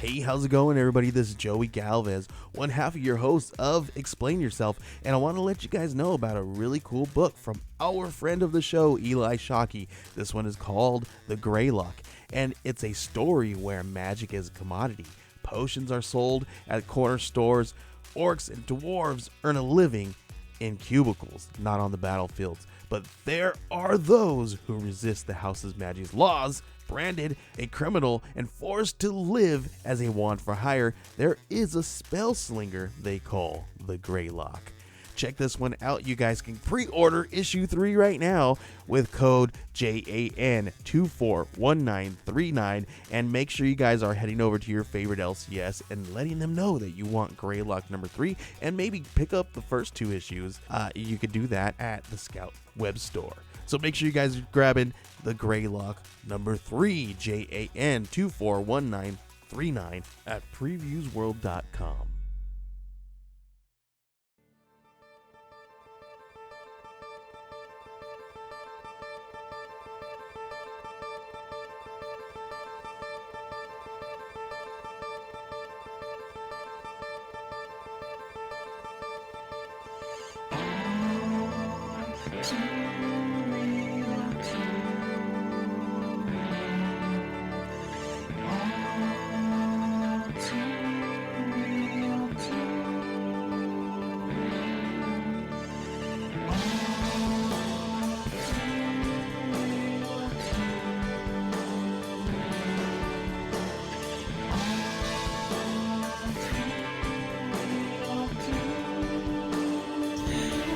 Hey, how's it going, everybody? This is Joey Galvez, one half of your host of Explain Yourself, and I want to let you guys know about a really cool book from our friend of the show, Eli Shockey. This one is called The Greylock, and it's a story where magic is a commodity. Potions are sold at corner stores. Orcs and dwarves earn a living in cubicles, not on the battlefields. But there are those who resist the house's magic's laws. Branded a criminal and forced to live as a wand for hire, there is a spell slinger they call the Greylock. Check this one out. You guys can pre-order issue 3 right now with code JAN241939, and make sure you guys are heading over to your favorite LCS and letting them know that you want Greylock number 3, and maybe pick up the first 2 issues. You could do that at the Scout web store. So make sure you guys are grabbing the Greylock number 3, JAN241939 at previewsworld.com.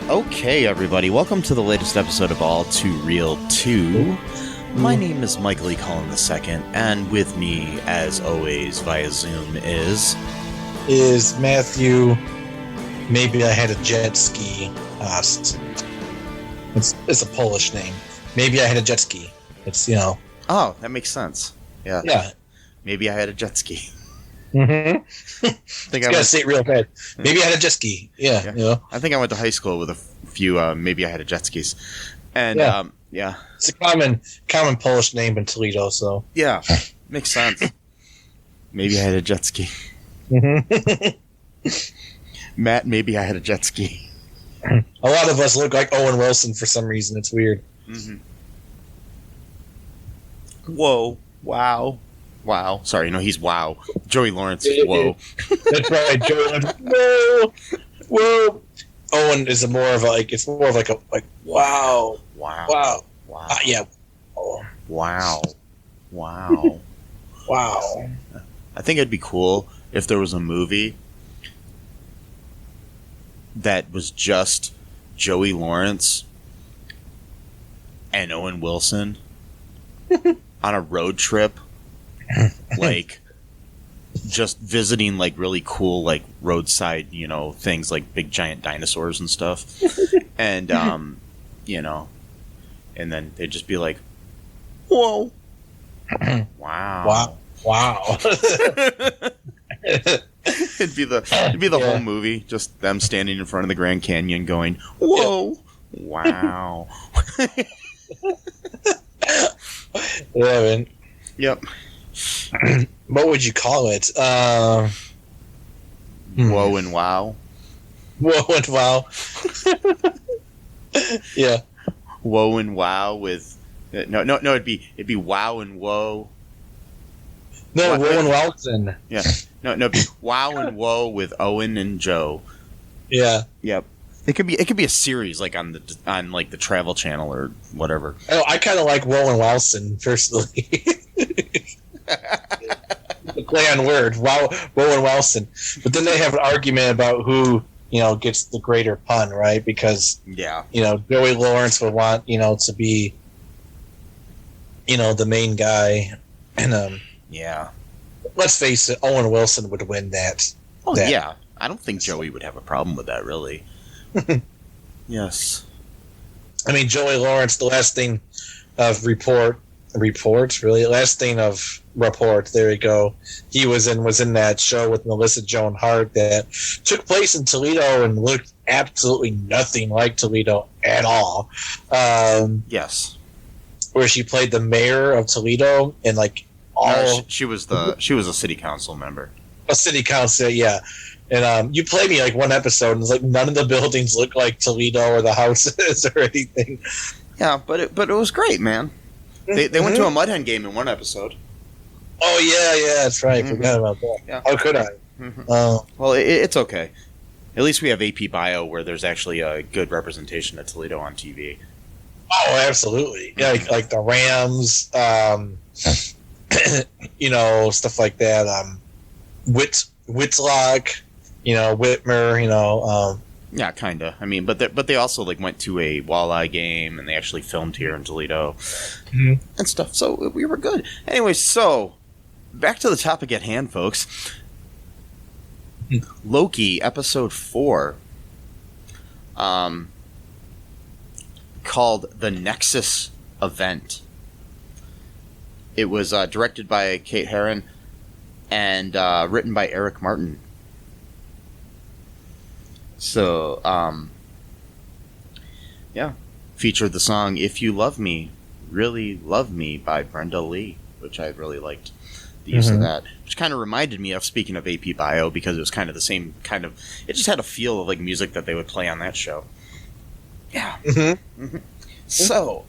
Okay, everybody, welcome to the latest episode of All Too Real 2. My name is Michael E. Cullen II, and with me, as always, via Zoom is Matthew. Maybe I had a jet ski. It's a Polish name. Maybe I had a jet ski. It's, Oh, that makes sense. Yeah. Yeah. Maybe I had a jet ski. Mm-hmm. I gotta say it real bad. Maybe I had a jet ski. Yeah. I think I went to high school with a few, maybe I had a jet skis. And, yeah. It's a common Polish name in Toledo, so. Yeah, makes sense. Maybe I had a jet ski. Mm-hmm. Matt, maybe I had a jet ski. A lot of us look like Owen Wilson for some reason. It's weird. Mm-hmm. Whoa. Wow. Wow. Sorry, no, he's wow. Joey Lawrence is whoa. That's right, Joey. Whoa. Owen is more of like wow. Wow. Yeah. Oh. Wow. Wow. Wow. I think it'd be cool if there was a movie that was just Joey Lawrence and Owen Wilson on a road trip. Like, just visiting, like, really cool, like, roadside, things like big giant dinosaurs and stuff. And, and then they'd just be like, whoa. Wow. Wow. It'd be the whole movie, just them standing in front of the Grand Canyon going, whoa. Wow. Yeah, man. Yep. What would you call it? Whoa and wow. Whoa and wow. Yeah. Whoa and wow with no. It'd be wow and whoa. No, Whoa and Wowson. Yeah. No. It'd be wow and whoa with Owen and Joe. Yeah. Yep. It could be a series like on like the Travel Channel or whatever. Oh, I kind of like Whoa and Wowson personally. The play on word, Whoa and Wowson. But then they have an argument about who, gets the greater pun, right? Because, Joey Lawrence would want, to be, the main guy. And, let's face it, Owen Wilson would win that. Oh, yeah. I don't think Joey would have a problem with that, really. Yes. I mean, Joey Lawrence, the last thing of report, there you go. He was in that show with Melissa Joan Hart that took place in Toledo and looked absolutely nothing like Toledo at all. Yes. Where she played the mayor of Toledo, and all. No, she was a city council member. A city council, yeah. And you played me like one episode, and it's like none of the buildings look like Toledo or the houses or anything. Yeah, but it was great, man. They went to a Mud Hen game in one episode. Oh yeah, that's right. Forgot about that. Yeah. How could I? Well, it's okay. At least we have AP Bio, where there's actually a good representation of Toledo on TV. Oh, absolutely. Yeah, like the Rams, stuff like that. Whitlock, Whitmer, Yeah, kinda. I mean, but they also like went to a Walleye game, and they actually filmed here in Toledo and stuff. So we were good. Anyway, so back to the topic at hand, folks. Loki episode 4, called The Nexus Event. It was directed by Kate Herron and written by Eric Martin. So, featured the song "If You Love Me, Really Love Me" by Brenda Lee, which I really liked the use of that. Which kind of reminded me of, speaking of AP Bio, because it was kind of the same kind of. It just had a feel of like music that they would play on that show. Yeah. So,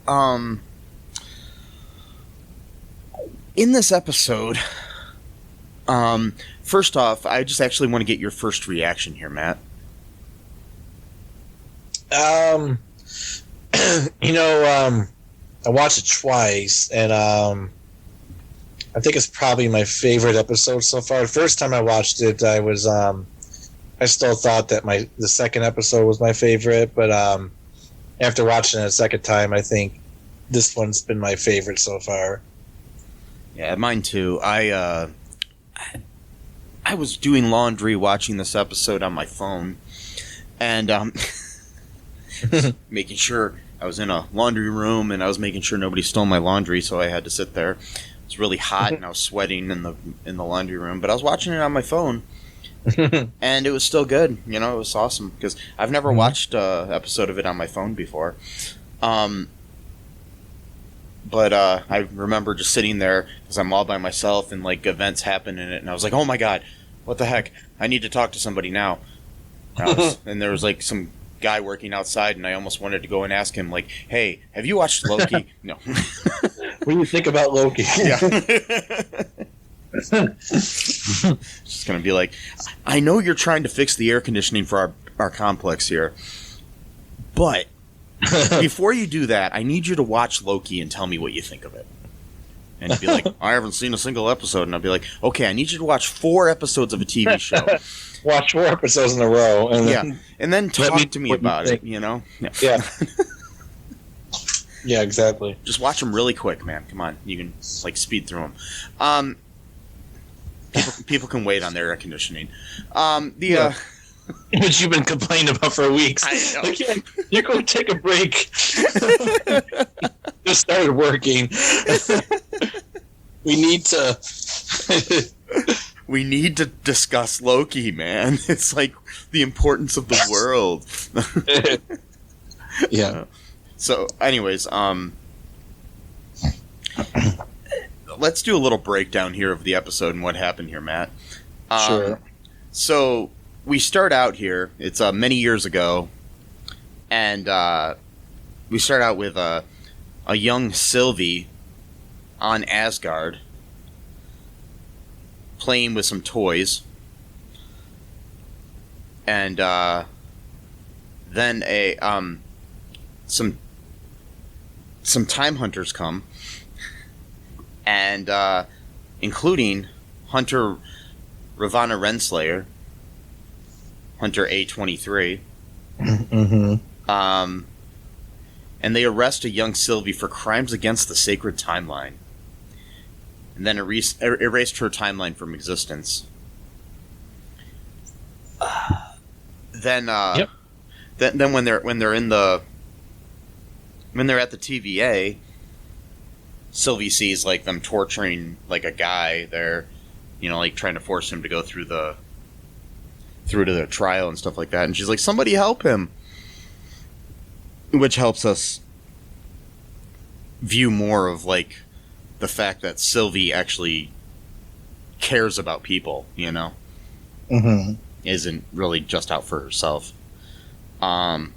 in this episode, first off, I just actually want to get your first reaction here, Matt. I watched it twice, and I think it's probably my favorite episode so far. The first time I watched it, I still thought that the second episode was my favorite, but after watching it a second time, I think this one's been my favorite so far. Yeah, mine too. I was doing laundry watching this episode on my phone, and making sure I was in a laundry room, and I was making sure nobody stole my laundry, so I had to sit there. It was really hot, and I was sweating in the laundry room, but I was watching it on my phone, and it was still good. It was awesome, because I've never watched an episode of it on my phone before. But I remember just sitting there, because I'm all by myself, and like events happen in it, and I was like, oh my god, what the heck? I need to talk to somebody now. And there was like some guy working outside, and I almost wanted to go and ask him, like, hey, have you watched Loki? No. What do you think about Loki? Yeah. Just gonna be like, I know you're trying to fix the air conditioning for our complex here, but before you do that, I need you to watch Loki and tell me what you think of it. And he'd be like, I haven't seen a single episode. And I'd be like, okay, I need you to watch 4 episodes of a TV show. Watch 4 episodes in a row. And then talk to me about it, Yeah. Yeah, exactly. Just watch them really quick, man. Come on. You can, speed through them. People can wait on their air conditioning. Which you've been complaining about for weeks. I know. You go take a break. Just started working. We need to discuss Loki, man. It's like the importance of the world. Yeah. So, anyways, let's do a little breakdown here of the episode and what happened here, Matt. Sure. So we start out here. It's many years ago, and we start out with a young Sylvie on Asgard playing with some toys, and then some time hunters come, and including Hunter Ravana Renslayer, Hunter A23. Mm-hmm. And they arrest a young Sylvie for crimes against the sacred timeline, and then erased her timeline from existence. Then when they're at the TVA, Sylvie sees them torturing a guy there, trying to force him to go through to the trial and stuff like that, and she's like, somebody help him, which helps us view more of the fact that Sylvie actually cares about people, you know, isn't really just out for herself. Then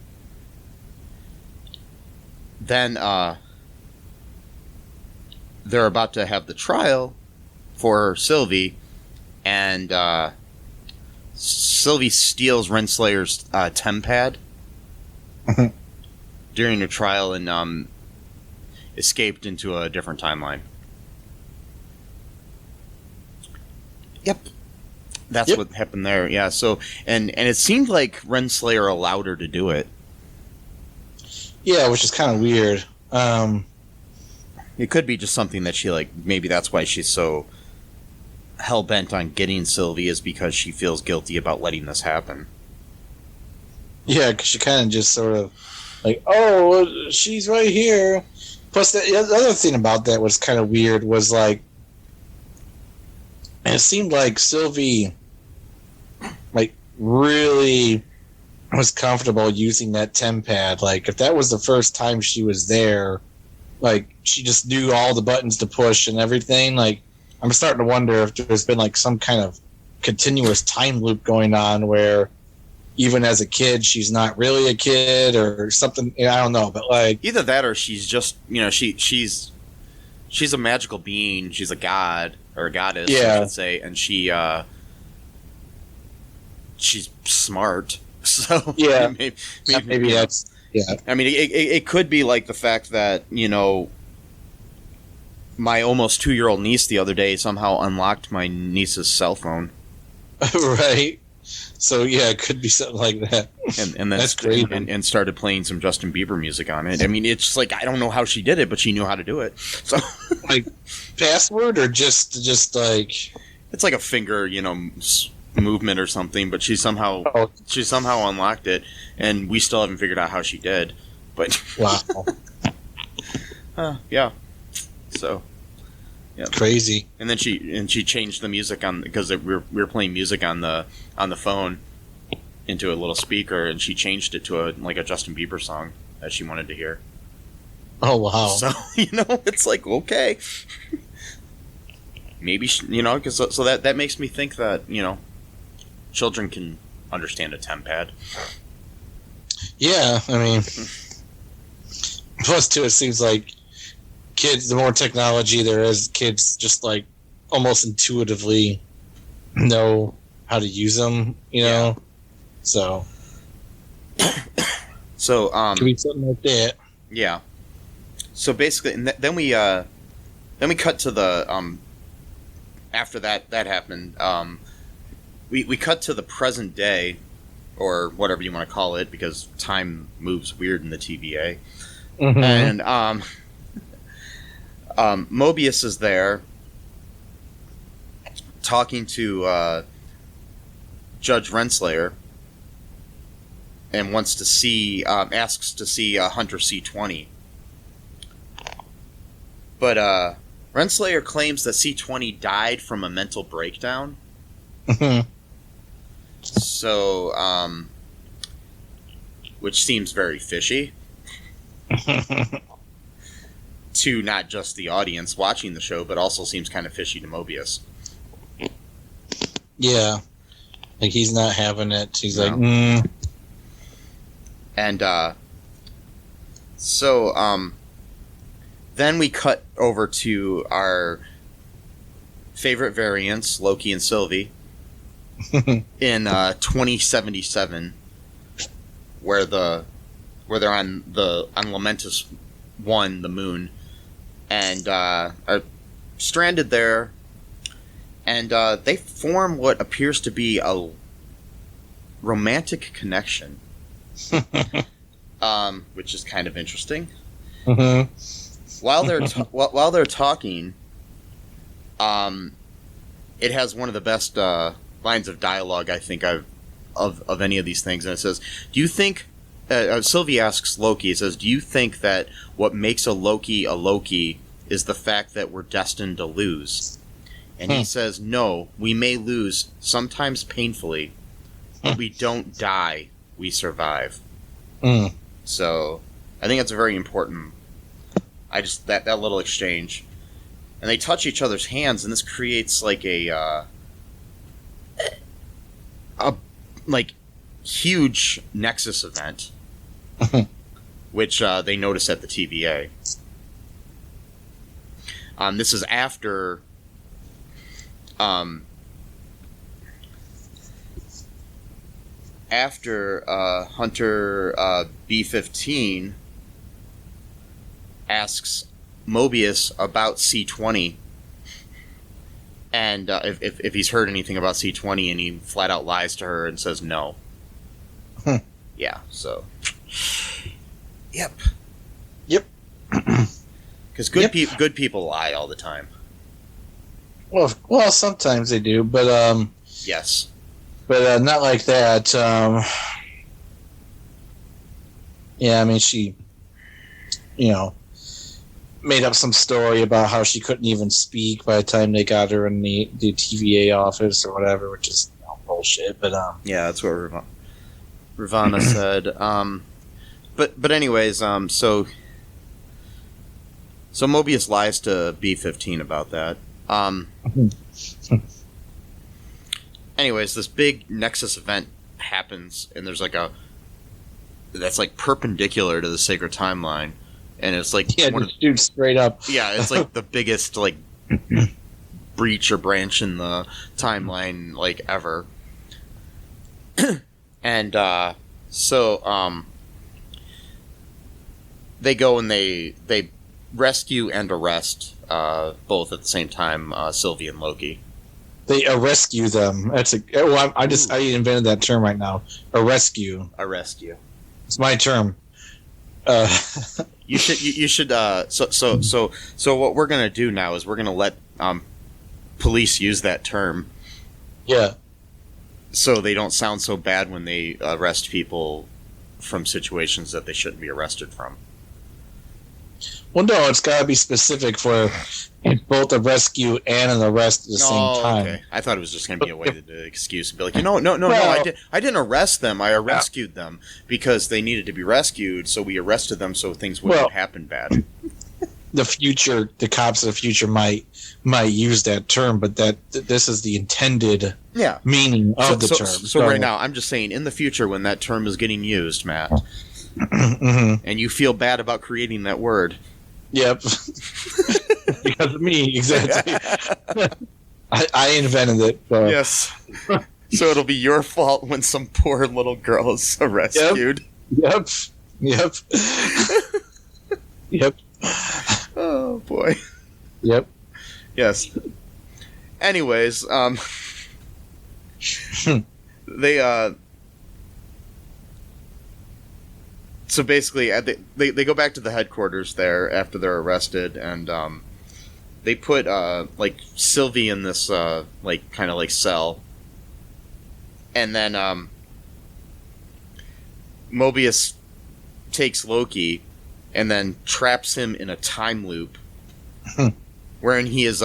they're about to have the trial for Sylvie, and Sylvie steals Renslayer's tempad during the trial and escaped into a different timeline. Yep. That's what happened there. Yeah, so and it seemed like Renslayer allowed her to do it. Yeah, which is kind of weird. It could be just something that she, like, maybe that's why she's so hell-bent on getting Sylvie, is because she feels guilty about letting this happen. Yeah, because she kind of just sort of like, oh, she's right here. Plus, the other thing about that was kind of weird was, like, it seemed like Sylvie, like, really was comfortable using that tempad. Like, if that was the first time she was there, like, she just knew all the buttons to push and everything. Like, I'm starting to wonder if there's been, like, some kind of continuous time loop going on where even as a kid, she's not really a kid or something. I don't know, but, like... Either that or she's just, you know, she's a magical being. She's a god, or a goddess, I should say, and she's smart. So yeah, maybe that's I mean, it could be like the fact that, you know, my almost 2-year-old niece the other day somehow unlocked my niece's cell phone. Right. So yeah, it could be something like that. And then that's great. And started playing some Justin Bieber music on it. I mean, it's just like, I don't know how she did it, but she knew how to do it. So like password or just like it's like a finger, you know, movement or something, but she somehow unlocked it, and we still haven't figured out how she did. But wow. Yeah. So yeah, crazy. And then she changed the music on, because we were playing music on the phone into a little speaker, and she changed it to a Justin Bieber song that she wanted to hear. Oh wow. So, you know, it's like, okay, maybe you know, because so that makes me think that, you know, children can understand a tempad. Yeah, I mean, plus too, it seems like kids, the more technology there is, kids just like almost intuitively know how to use them, you know. Yeah. So could be something like that. Yeah. So basically, and then we cut to the after that happened. We cut to the present day, or whatever you want to call it, because time moves weird in the TVA. Mm-hmm. And Mobius is there talking to Judge Renslayer, and wants to see, asks to see Hunter C-20. But Renslayer claims that C-20 died from a mental breakdown. Mm-hmm. So, which seems very fishy to not just the audience watching the show, but also seems kind of fishy to Mobius. Yeah. Like, he's not having it. He's like, And, so, then we cut over to our favorite variants, Loki and Sylvie, in 2077, where they're on Lamentus 1, the moon, and are stranded there, and they form what appears to be a romantic connection, which is kind of interesting. Mm-hmm. While they're talking, it has one of the best lines of dialogue I think of any of these things, and it says, "Do you think?" Sylvie asks Loki. It says, "Do you think that what makes a Loki is the fact that we're destined to lose?" And he says, "No, we may lose, sometimes painfully, but we don't die. We survive." So, I think that's a very important. That little exchange and they touch each other's hands, and this creates like a like huge Nexus event, which they notice at the TVA. This is after Hunter B-15 asks Mobius about C-20, and if he's heard anything about C-20, and he flat out lies to her and says no. Yeah, so... Yep. Because good people lie all the time. Well, sometimes they do, but Yes. But not like that. Yeah, I mean, she, made up some story about how she couldn't even speak by the time they got her in the TVA office or whatever, which is bullshit. But yeah, that's what Ravana said. But anyways, so Mobius lies to B-15 about that. Anyways, this big Nexus event happens, and there's like that's like perpendicular to the sacred timeline, and it's like dude, straight up. Yeah, it's like the biggest like breach or branch in the timeline like ever. And so they go and they rescue and arrest both at the same time, Sylvie and Loki. They rescue them. That's I invented that term right now. A rescue. It's my term. You should. So what we're gonna do now is we're gonna let police use that term. Yeah. So they don't sound so bad when they arrest people from situations that they shouldn't be arrested from. Well, no, it's got to be specific for both a rescue and an arrest at the same time. Okay. I thought it was just going to be a way to excuse and be like, no, I didn't arrest them. I rescued them because they needed to be rescued, so we arrested them so things wouldn't happen bad. The cops of the future might use that term, but this is the intended meaning of the term. So right now, I'm just saying, in the future, when that term is getting used, Matt, and you feel bad about creating that word. Yep. Because of me, exactly. I invented it. So. Yes. So it'll be your fault when some poor little girl is rescued. Yep. Yep. Oh, boy. Yep. Yes. Anyways, they, so basically, they go back to the headquarters there after they're arrested, and they put like Sylvie in this like kind of like cell, and then Mobius takes Loki and then traps him in a time loop, wherein he is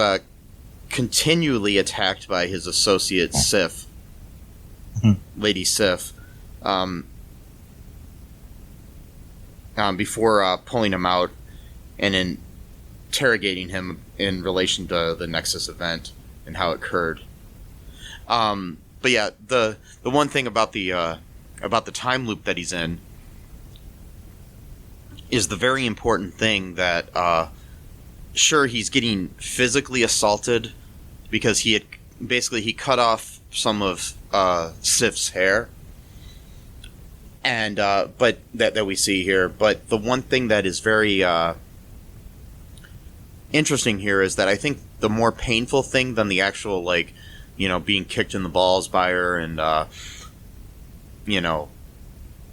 continually attacked by his associate Sif, Lady Sif. Before pulling him out and interrogating him in relation to the Nexus event and how it occurred. But yeah, the one thing about the time loop that he's in is the very important thing that sure, he's getting physically assaulted because he cut off some of Sif's hair. And but that we see here, but the one thing that is very interesting here is that I think the more painful thing than the actual being kicked in the balls by her and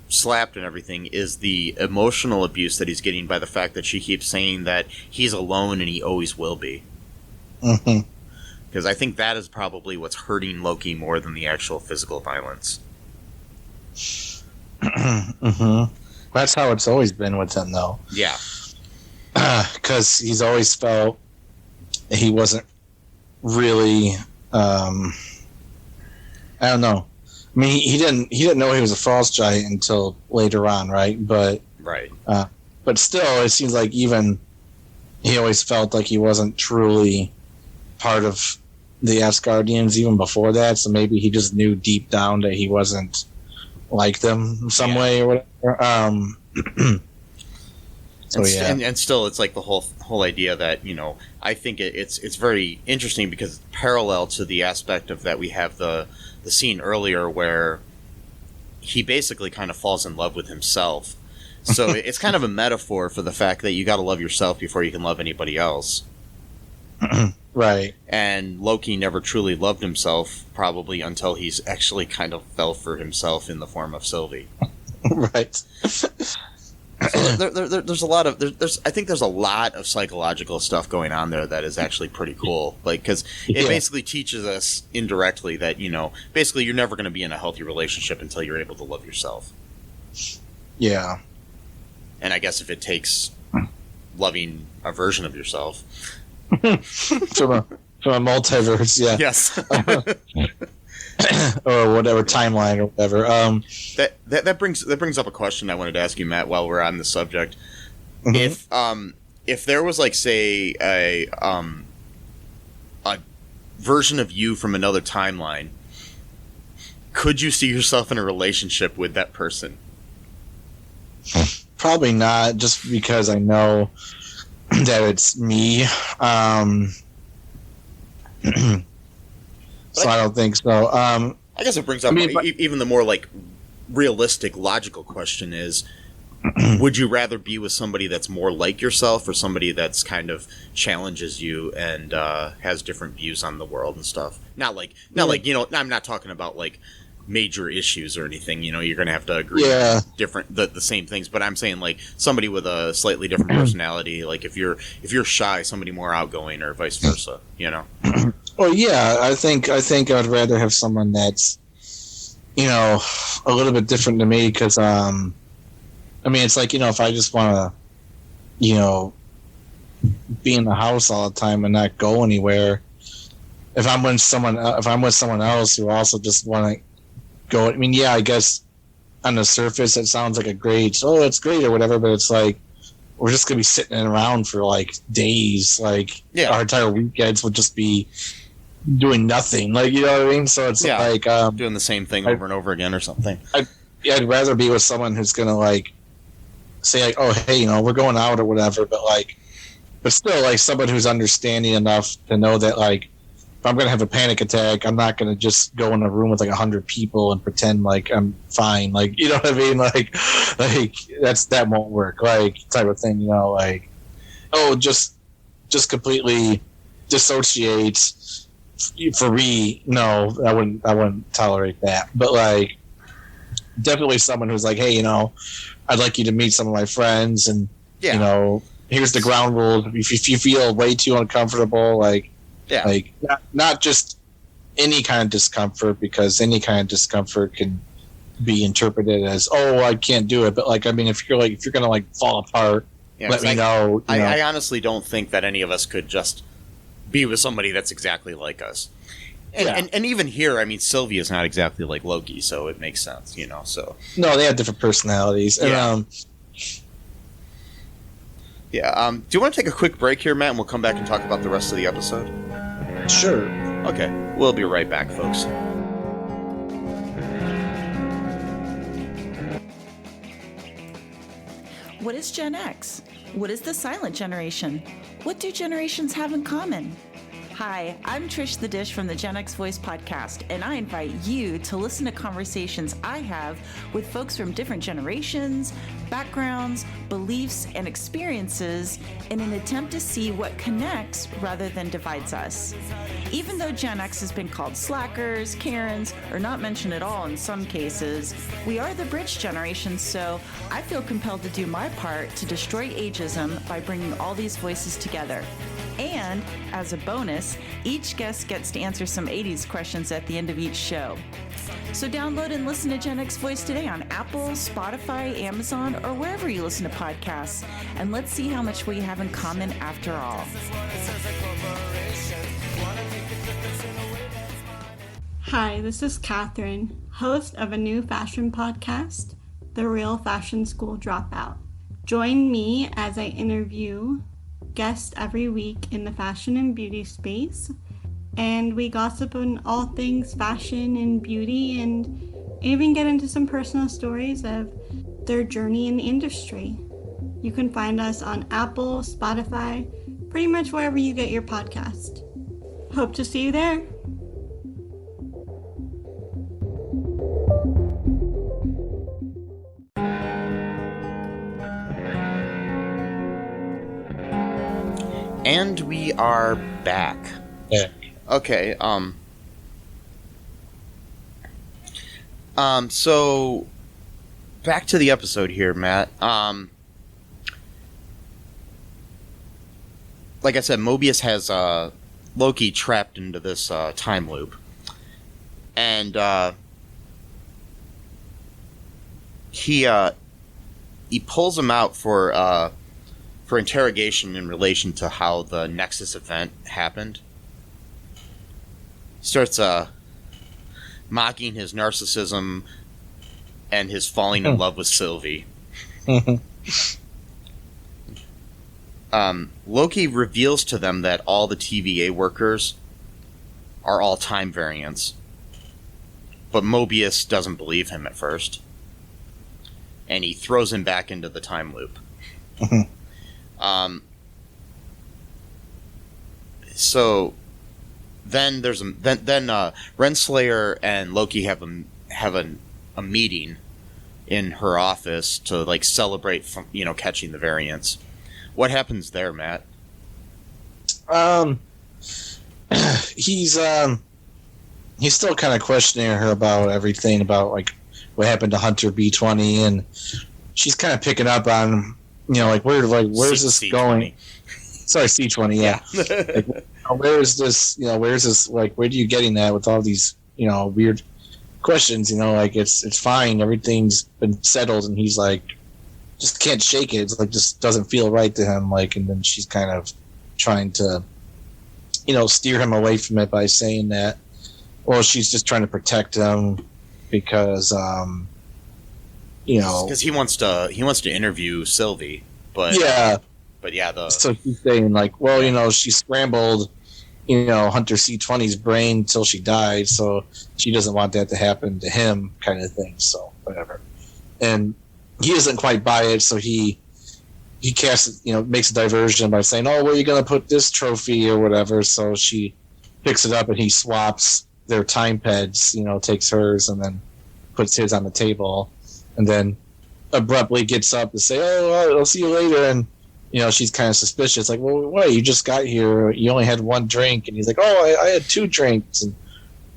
slapped and everything is the emotional abuse that he's getting by the fact that she keeps saying that he's alone and he always will be. Because I think that is probably what's hurting Loki more than the actual physical violence. That's how it's always been with him, though. Yeah. Because he's always felt he wasn't really. I don't know. I mean, he didn't know he was a frost giant until later on, right? But right. But still, it seems like even he always felt like he wasn't truly part of the Asgardians even before that. So maybe he just knew deep down that he wasn't like them in some way or whatever. And still, it's like the whole idea that, you know, I think it's very interesting because parallel to the aspect of that we have the scene earlier where he basically kind of falls in love with himself. So it's kind of a metaphor for the fact that you got to love yourself before you can love anybody else. Right. And Loki never truly loved himself, probably until he's actually kind of fell for himself in the form of Sylvie. Right. So there's a lot of I think there's a lot of psychological stuff going on there that is actually pretty cool. Like, because it basically teaches us indirectly that, you know, basically you're never going to be in a healthy relationship until you're able to love yourself. Yeah. And I guess if it takes loving a version of yourself from a multiverse, yeah. Yes. Or whatever timeline or whatever. That brings up a question I wanted to ask you, Matt, while we're on the subject. If there was, like, say a version of you from another timeline, could you see yourself in a relationship with that person? Probably not, just because I know that it's me. So I don't think so. I guess it brings up even the more, like, realistic, logical question is, would you rather be with somebody that's more like yourself or somebody that's kind of challenges you and has different views on the world and stuff? Not like, you know, I'm not talking about, like, major issues or anything. You know, you're going to have to agree on the same things. But I'm saying, like, somebody with a slightly different personality. Like, if you're shy, somebody more outgoing, or vice versa. You know. Well, yeah, I think I'd rather have someone that's, you know, a little bit different to me because, I mean, it's like, you know, if I just want to, you know, be in the house all the time and not go anywhere, if I'm with someone else who also just want to go, I mean, yeah, I guess on the surface it sounds like it's great or whatever, but it's like we're just gonna be sitting around for like days, like our entire weekends would just be doing nothing, like, you know what I mean? So it's like doing the same thing over and over again or something. I'd rather be with someone who's gonna like say like, oh, hey, you know, we're going out or whatever, but still like someone who's understanding enough to know that, like, if I'm gonna have a panic attack, I'm not gonna just go in a room with like 100 people and pretend like I'm fine, like, you know what I mean? Like that won't work, like, type of thing, you know, like, oh, just completely dissociate for me. No, I wouldn't tolerate that. But like, definitely someone who's like, hey, you know, I'd like you to meet some of my friends, and you know, here's the ground rules. If you feel way too uncomfortable, like not just any kind of discomfort, because any kind of discomfort can be interpreted as, oh, I can't do it. But like, I mean, if you're gonna like fall apart, let me know. I honestly don't think that any of us could just be with somebody that's exactly like us. And even here, I mean, Sylvie is not exactly like Loki, so it makes sense, you know. So no, they have different personalities. And, do you want to take a quick break here, Matt, and we'll come back and talk about the rest of the episode? Sure. Okay, we'll be right back, folks. What is Gen X? What is the silent generation? What do generations have in common? Hi, I'm Trish the Dish from the Gen X Voice podcast, and I invite you to listen to conversations I have with folks from different generations, backgrounds, beliefs, and experiences in an attempt to see what connects rather than divides us. Even though Gen X has been called slackers, Karens, or not mentioned at all in some cases, we are the bridge generation, so I feel compelled to do my part to destroy ageism by bringing all these voices together. And, as a bonus, each guest gets to answer some 80s questions at the end of each show. So download and listen to Gen X Voice today on Apple, Spotify, Amazon, or wherever you listen to podcasts. And let's see how much we have in common after all. Hi, this is Catherine, host of a new fashion podcast, The Real Fashion School Dropout. Join me as I interview guest every week in the fashion and beauty space. And we gossip on all things fashion and beauty and even get into some personal stories of their journey in the industry. You can find us on Apple, Spotify, pretty much wherever you get your podcast. Hope to see you there. And we are back. Yeah. Okay, so back to the episode here, Matt. Like I said, Mobius has Loki trapped into this time loop, and he pulls him out for interrogation in relation to how the Nexus event happened. He starts mocking his narcissism and his falling in love with Sylvie. Loki reveals to them that all the TVA workers are all time variants, but Mobius doesn't believe him at first, and he throws him back into the time loop. So then there's Renslayer and Loki have a meeting in her office to like celebrate from, catching the variants. What happens there, Matt? He's still kind of questioning her about everything about like what happened to Hunter B-20, and she's kind of picking up on where's this going? Sorry, C-20, yeah. Where's this? Like, where are you getting that with all these weird questions? It's fine, everything's been settled, and he's like, just can't shake it. It's like just doesn't feel right to him. Like, and then she's kind of trying to, steer him away from it by saying that, well, she's just trying to protect him because, because he wants to interview Sylvie, but yeah. So she's saying like, well, she scrambled, Hunter C-20's brain until she died, so she doesn't want that to happen to him, kind of thing. So whatever, and he doesn't quite buy it, so he casts, makes a diversion by saying, "Oh, where are you going to put this trophy or whatever?" So she picks it up and he swaps their time pads, takes hers and then puts his on the table, and then abruptly gets up to say, "Oh, I'll see you later," and she's kind of suspicious, like, well, wait, you just got here. You only had one drink. And he's like, oh, I had two drinks. And,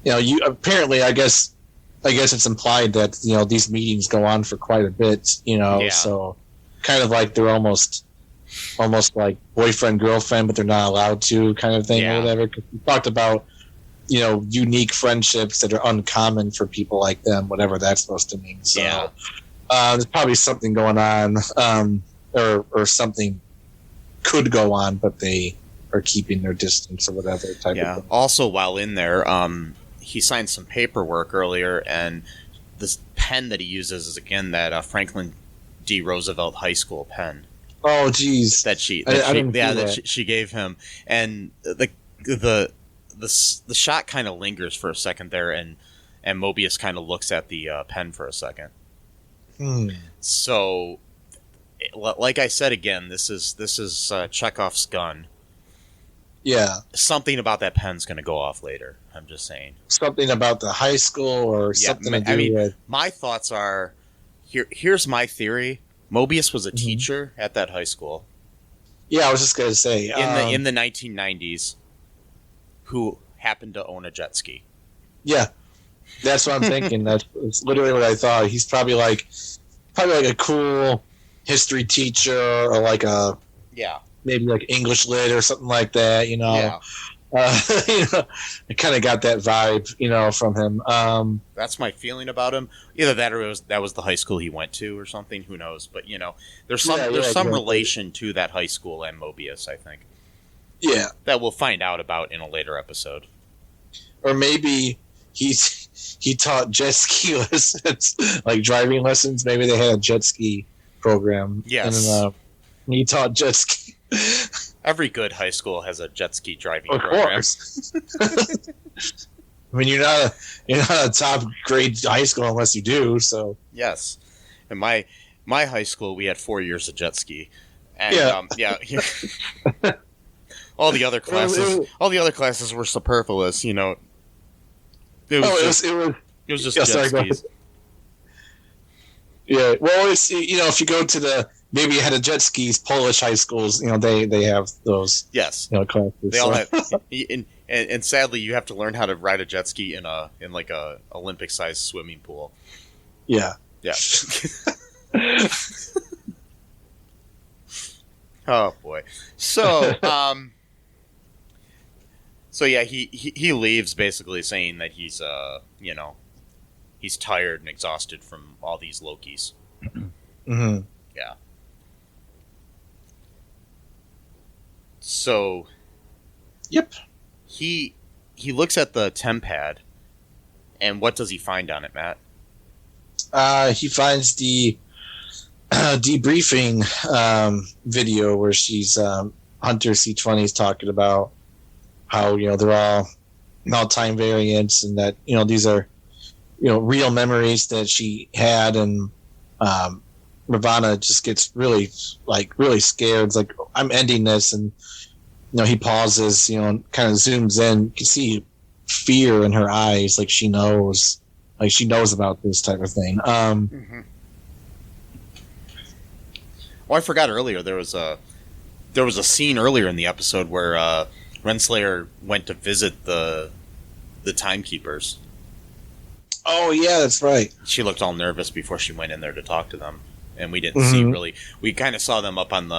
you apparently, I guess it's implied that, these meetings go on for quite a bit, so kind of like they're almost like boyfriend, girlfriend, but they're not allowed to kind of thing or whatever. Cause we talked about, unique friendships that are uncommon for people like them, whatever that's supposed to mean. So there's probably something going on, or something could go on, but they are keeping their distance or whatever type of thing. Also, while in there, he signed some paperwork earlier, and this pen that he uses is again that Franklin D. Roosevelt High School pen. Oh, geez, that she gave him, and the shot kind of lingers for a second there, and Mobius kind of looks at the pen for a second. So, like I said again, this is Chekhov's gun. Yeah. Something about that pen's going to go off later. I'm just saying. Something about the high school or something to do with... My thoughts are... Here's my theory. Mobius was a teacher at that high school. Yeah, I was just going to say... In the 1990s, who happened to own a jet ski. Yeah. That's what I'm thinking. That's literally what I thought. He's probably like a cool history teacher, or like a... Yeah. Maybe like English lit or something like that, Yeah. I kind of got that vibe, from him. That's my feeling about him. Either that or that was the high school he went to or something. Who knows? But, there's some relation to that high school and Mobius, I think. Yeah. That we'll find out about in a later episode. Or maybe he taught jet ski lessons, like driving lessons. Maybe they had a jet ski program. Yes. And he taught jet ski. Every good high school has a jet ski driving Of program. course. I mean, you're not a top grade high school unless you do. So Yes. In my high school, we had 4 years of jet ski. And, Yeah. all the other classes were superfluous, you know. It was just jet skis. Yeah, well, it's, you know, if you go to maybe you had a jet skis, Polish high schools, you know, they have those. Yes, you know, classes. They all have, and sadly, you have to learn how to ride a jet ski in a Olympic sized swimming pool. Yeah. Yeah. Oh boy. So yeah, he leaves basically saying that he's you know, he's tired and exhausted from all these Lokis. Mm-hmm. Yeah. So Yep. He looks at the tempad, and what does he find on it, Matt? He finds the debriefing video where she's Hunter C20 is talking about how, you know, they're all time variants, and that, you know, these are, you know, real memories that she had, and Ravana just gets really scared. It's like, I'm ending this, and, you know, he pauses, you know, and kind of zooms in. You can see fear in her eyes, like she knows about this type of thing. Mm-hmm. Oh, I forgot earlier. There was a scene earlier in the episode where Renslayer went to visit the timekeepers. Oh yeah, that's right. She looked all nervous before she went in there to talk to them, and we didn't see really. We kind of saw them up on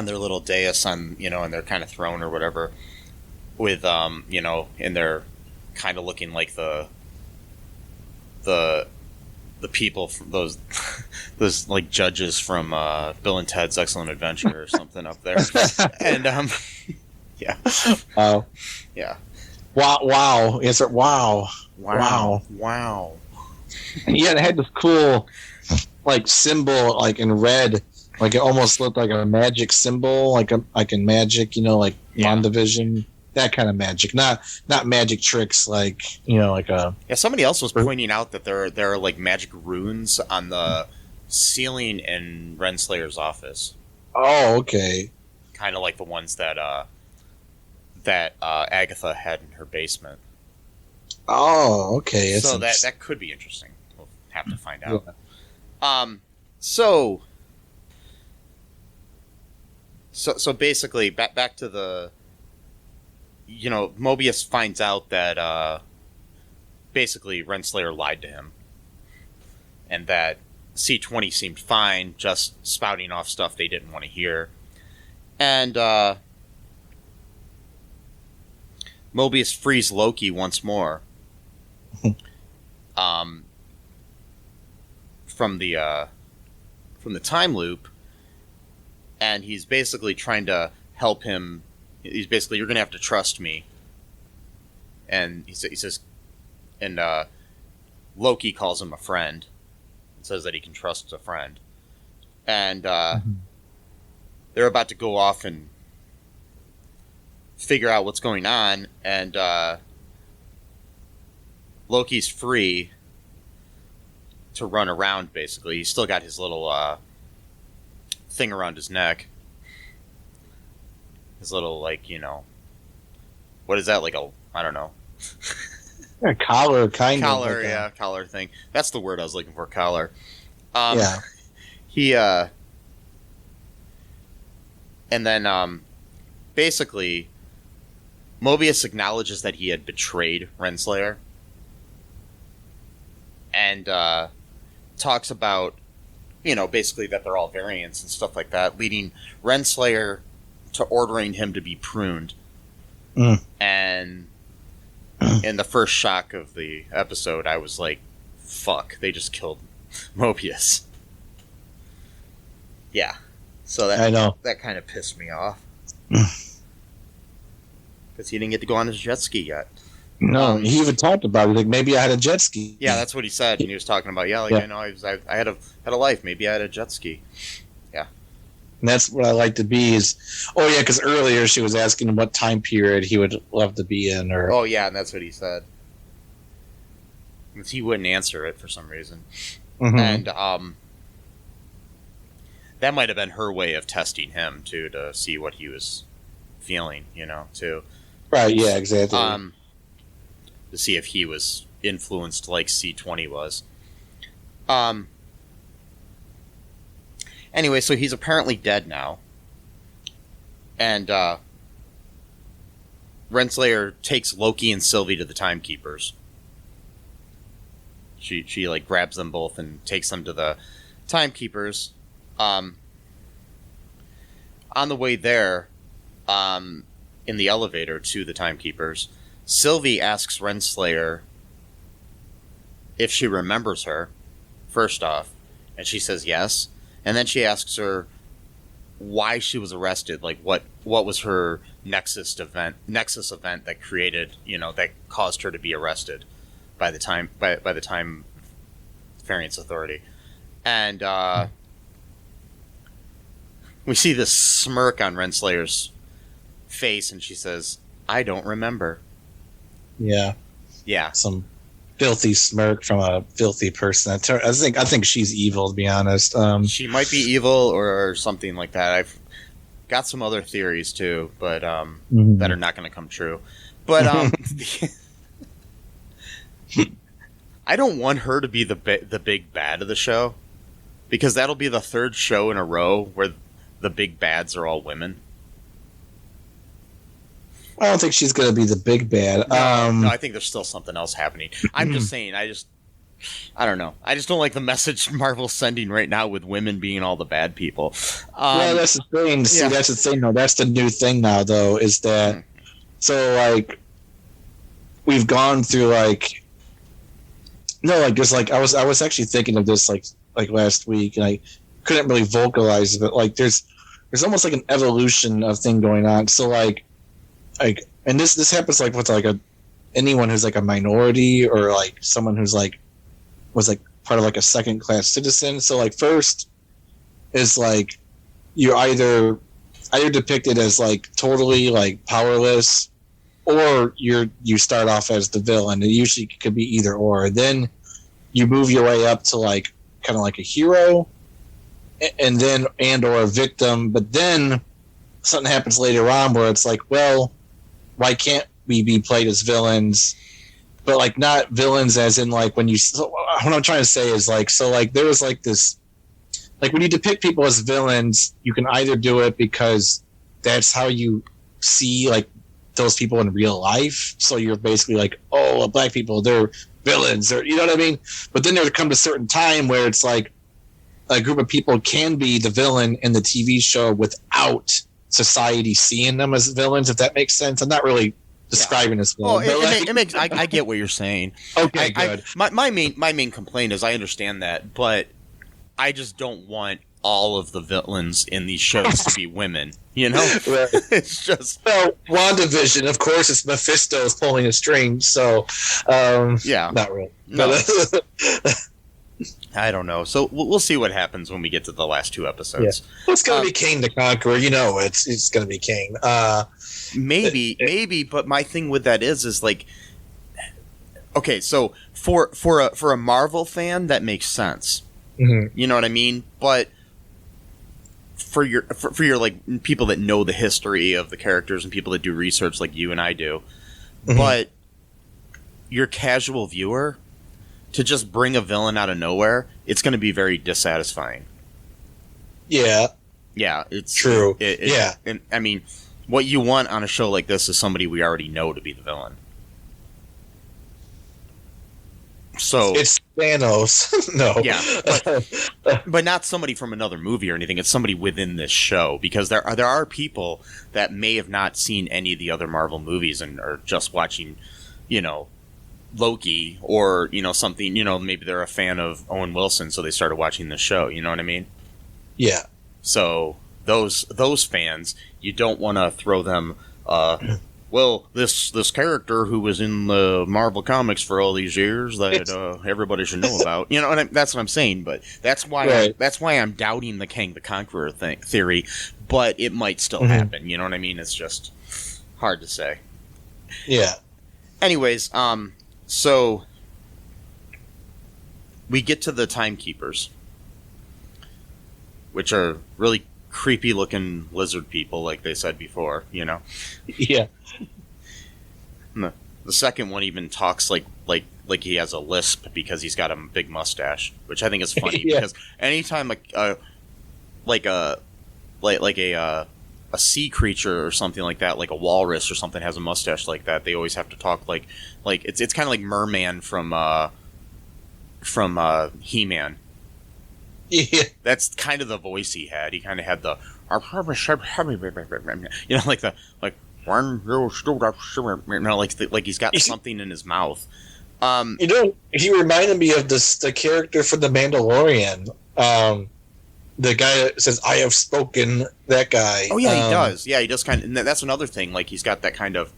their little dais on, you know, in their kind of throne or whatever, with you know, and they're kind of looking like the people from those like judges from Bill and Ted's Excellent Adventure or something up there, and yeah, yeah, wow, it's wow. Yeah, it had this cool like symbol, like in red, like it almost looked like a magic symbol, like in Magic, you know, like WandaVision. That kind of magic, not magic tricks, like, you know, like a. Yeah, somebody else was pointing out that there are like magic runes on the ceiling in Renslayer's office. Oh, okay. Kind of like the ones that Agatha had in her basement. Oh, okay. So that could be interesting. We'll have to find out. Yeah. So basically, back to the. You know, Mobius finds out that basically Renslayer lied to him, and that C20 seemed fine, just spouting off stuff they didn't want to hear. And Mobius frees Loki once more from the time loop, and he's basically trying to help him. He's basically, you're going to have to trust me. And he says, and Loki calls him a friend. And says that he can trust a friend. And they're about to go off and figure out what's going on. And Loki's free to run around, basically. He's still got his little thing around his neck. His little, like, you know, what is that? Like I don't know. A collar, kind of. Collar, yeah, collar thing. That's the word I was looking for, collar. Yeah. He, and then, basically, Mobius acknowledges that he had betrayed Renslayer. And, talks about, you know, basically that they're all variants and stuff like that, leading Renslayer to ordering him to be pruned. And in the first shock of the episode, I was like, fuck, they just killed Mobius. Yeah. So that, I know. That kind of pissed me off. Because he didn't get to go on his jet ski yet. No, he even talked about it. Like, maybe I had a jet ski. Yeah, that's what he said. And he was talking about, I know, I had a life. Maybe I had a jet ski. Yeah. And that's what I like to be is, oh yeah, because earlier she was asking him what time period he would love to be in, or Oh yeah, and that's what he said. He wouldn't answer it for some reason, and that might have been her way of testing him too, to see what he was feeling, too. Right? Yeah, exactly. To see if he was influenced like C20 was. Anyway, so he's apparently dead now. And Renslayer takes Loki and Sylvie to the Timekeepers. She like grabs them both and takes them to the Timekeepers. On the way there, in the elevator to the Timekeepers, Sylvie asks Renslayer if she remembers her, first off, and she says yes. And then she asks her why she was arrested, like what was her nexus event that created, that caused her to be arrested by the time Variance Authority. And we see this smirk on Renslayer's face, and she says, "I don't remember." Yeah. Some filthy smirk from a filthy person. I think she's evil, to be honest. She might be evil or something like that. I've got some other theories too, but that are not going to come true. But I don't want her to be the big bad of the show, because that'll be the third show in a row where the big bads are all women. I don't think she's going to be the big bad. No, I think there's still something else happening. I'm just saying, I don't know. I just don't like the message Marvel's sending right now with women being all the bad people. Well, that's the thing. See, that's the thing, though. That's the new thing now, though, is that... So, like, we've gone through, like... No, like, just, like, I was actually thinking of this, like last week, and I couldn't really vocalize it, but, like, there's almost, like, an evolution of thing going on. So, like, and this happens like with like anyone who's like a minority, or like someone who's like was like part of like a second class citizen. So like first is like you're either depicted as like totally like powerless, or you start off as the villain. It usually could be either or. Then you move your way up to like kind of like a hero, and then or a victim. But then something happens later on where it's like, well, why can't we be played as villains? But like not villains as in like when you. So what I'm trying to say is like, so like there was like this, like when you depict people as villains, you can either do it because that's how you see like those people in real life. So you're basically like, oh, well, black people, they're villains, or you know what I mean? But then there comes a certain time where it's like a group of people can be the villain in the TV show without society seeing them as villains, if that makes sense. I'm not really describing this well. It makes. I get what you're saying. Okay, good. My main complaint is I understand that, but I just don't want all of the villains in these shows to be women. You know, Right. It's just WandaVision, of course, it's Mephisto is pulling a string, so not really. No. But, I don't know. So we'll see what happens when we get to the last two episodes. Yeah. It's going to be Kane the Conqueror. You know, it's going to be Kane. Maybe. But my thing with that is like, okay, so for a Marvel fan, that makes sense. Mm-hmm. You know what I mean? But for your like people that know the history of the characters and people that do research like you and I do, but your casual viewer, to just bring a villain out of nowhere, it's going to be very dissatisfying. Yeah. Yeah, it's true. Yeah. And I mean, what you want on a show like this is somebody we already know to be the villain. So it's Thanos. No. Yeah. But not somebody from another movie or anything. It's somebody within this show, because there are people that may have not seen any of the other Marvel movies and are just watching, you know, Loki, or you know, something, you know, maybe they're a fan of Owen Wilson, so they started watching this show, you know what I mean? Yeah. So those fans, you don't want to throw them well, this character who was in the Marvel comics for all these years that everybody should know about. You know, and that's what I'm saying. But that's why I'm doubting the Kang the Conqueror theory. But it might still happen. You know what I mean? It's just hard to say. Yeah. Anyways, so we get to the Timekeepers, which are really creepy looking lizard people, like they said before, you know? Yeah. The second one even talks like he has a lisp because he's got a big mustache, which I think is funny because anytime a sea creature or something like that, like a walrus or something, has a mustache like that, they always have to talk like it's kind of like Merman from He-Man. Yeah. That's kind of the voice he had. He kind of had the, you know, like like he's got something in his mouth. You know, he reminded me of the character from The Mandalorian. The guy that says, "I have spoken," that guy. Oh yeah, he does. Yeah, he does kind of, and that's another thing. Like he's got that kind of,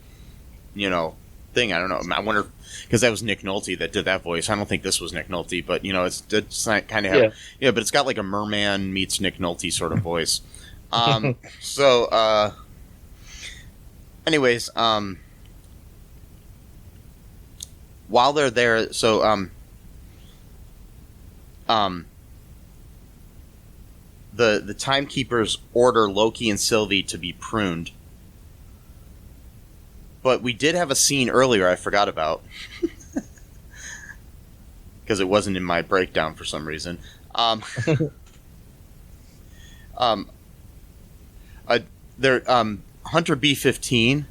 you know, thing. I don't know. I wonder, because that was Nick Nolte that did that voice. I don't think this was Nick Nolte, but you know, it's kind of have, but it's got like a Merman meets Nick Nolte sort of voice. So, anyways, while they're there, so the Timekeepers order Loki and Sylvie to be pruned. But we did have a scene earlier I forgot about. Because it wasn't in my breakdown for some reason. Hunter B-15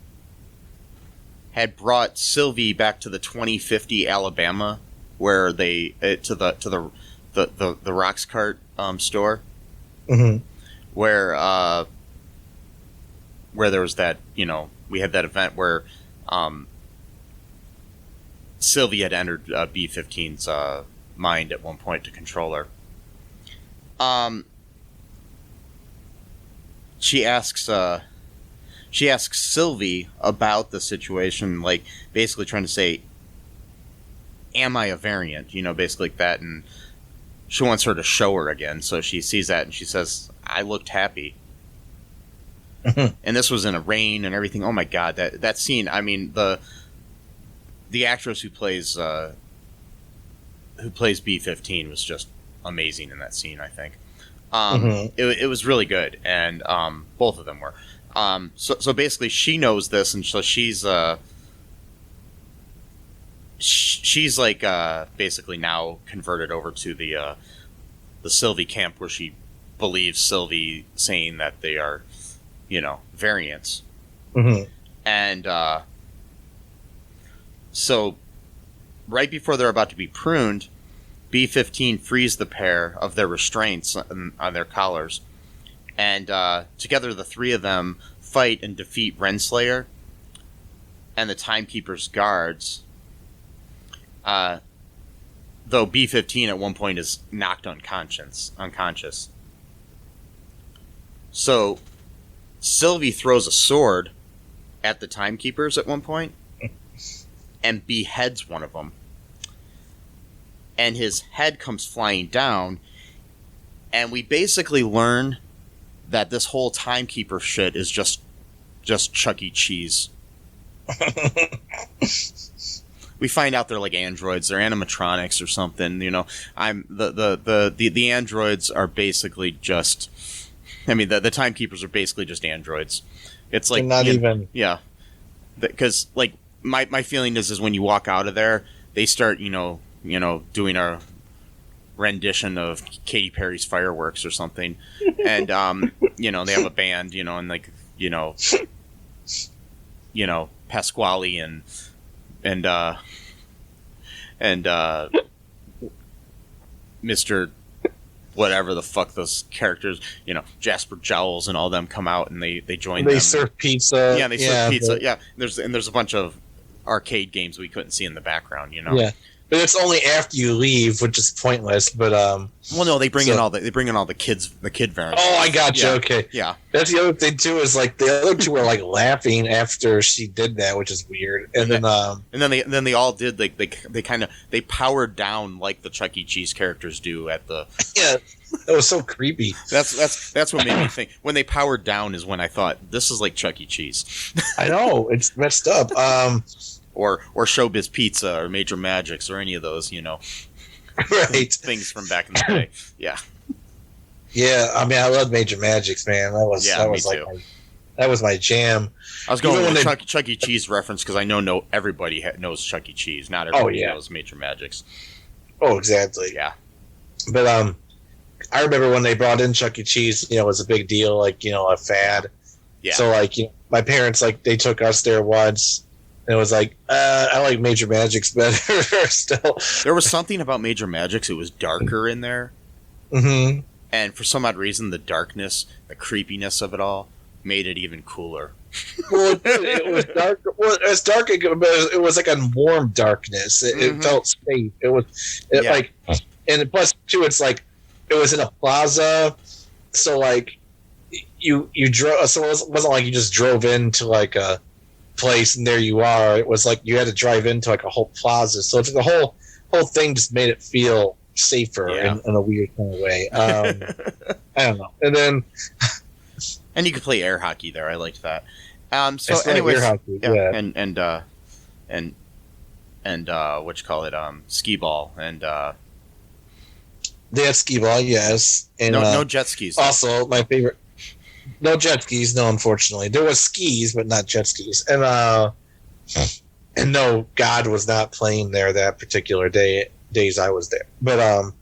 had brought Sylvie back to the 2050 Alabama, where they to the Rocks Cart store, where there was that, you know, we had that event where Sylvie had entered B-15's mind at one point to control her. She asks Sylvie about the situation, like basically trying to say, "Am I a variant?" You know, basically like that, and she wants her to show her again. So she sees that and she says, "I looked happy." And this was in a rain and everything. Oh my god, that scene! I mean, the actress who plays B-15 was just amazing in that scene. I think it was really good, and both of them were. So basically, she knows this, and so she's like basically now converted over to the Sylvie camp, where she believes Sylvie saying that they are, you know, variants. And so right before they're about to be pruned, B-15 frees the pair of their restraints on their collars, and together the three of them fight and defeat Renslayer and the Timekeeper's guards, though B-15 at one point is knocked unconscious. So Sylvie throws a sword at the Timekeepers at one point and beheads one of them. And his head comes flying down, and we basically learn that this whole Timekeeper shit is just Chuck E. Cheese. We find out they're like androids, they're animatronics or something, you know. The androids are basically just, I mean, the Timekeepers are basically just androids. It's like, not even. Yeah. Because, like, my feeling is when you walk out of there, they start, you know, doing a rendition of Katy Perry's Fireworks or something. And, you know, they have a band, you know, and like, you know, Pasquale and Mr. whatever the fuck those characters, you know, Jasper Jowls and all them come out and they join them. They serve pizza. Yeah, they serve pizza. Yeah, there's a bunch of arcade games we couldn't see in the background, you know. Yeah. But it's only after you leave, which is pointless. But well, no, they bring in all the kids, the kid variants. Oh, I got you. Yeah. Okay, Yeah. That's the other thing too. Is like the other two were like laughing after she did that, which is weird. And then they all did like they powered down like the Chuck E. Cheese characters do at the. Yeah, that was so creepy. That's what made me think. When they powered down is when I thought this is like Chuck E. Cheese. I know, it's messed up. Or Showbiz Pizza or Major Magics or any of those, Right. things from back in the day. Yeah. Yeah, I mean, I love Major Magics, man. That was that was my jam. I was going with Chuck E. Cheese reference because I know everybody knows Chuck E. Cheese. Not everybody knows Major Magics. Oh, exactly. Yeah. But I remember when they brought in Chuck E. Cheese, it was a big deal, like, a fad. Yeah. So, like, my parents, like, they took us there once. And it was like, I like Major Magics better still. There was something about Major Magics. It was darker in there. Mm-hmm. And for some odd reason, the darkness, the creepiness of it all made it even cooler. Well, it was dark. Well, it was dark, but it was like a warm darkness. It felt safe. Like, and plus, too, it's like, it was in a plaza. So, like, you drove, so it wasn't like you just drove into, like, a place and there you are. It was like you had to drive into like a whole plaza, so the whole thing just made it feel safer in a weird kind of way. I don't know. And then and you could play air hockey there. I liked that. So like anyways, air hockey, and what you call it, skee ball, and they had skee ball, yes, and no jet skis. Also, my favorite. No jet skis, no. Unfortunately, there was skis, but not jet skis, and no, God was not playing there that particular days I was there. But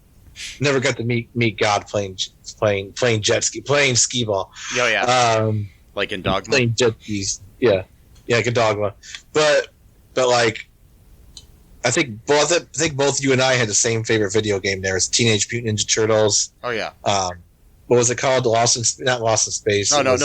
never got to meet God playing jet ski, playing skee ball. Oh yeah, like in Dogma, playing jet skis. Yeah, like a Dogma. But like, I think both you and I had the same favorite video game. There was Teenage Mutant Ninja Turtles. Oh yeah. What was it called? Not Lost in Space. No.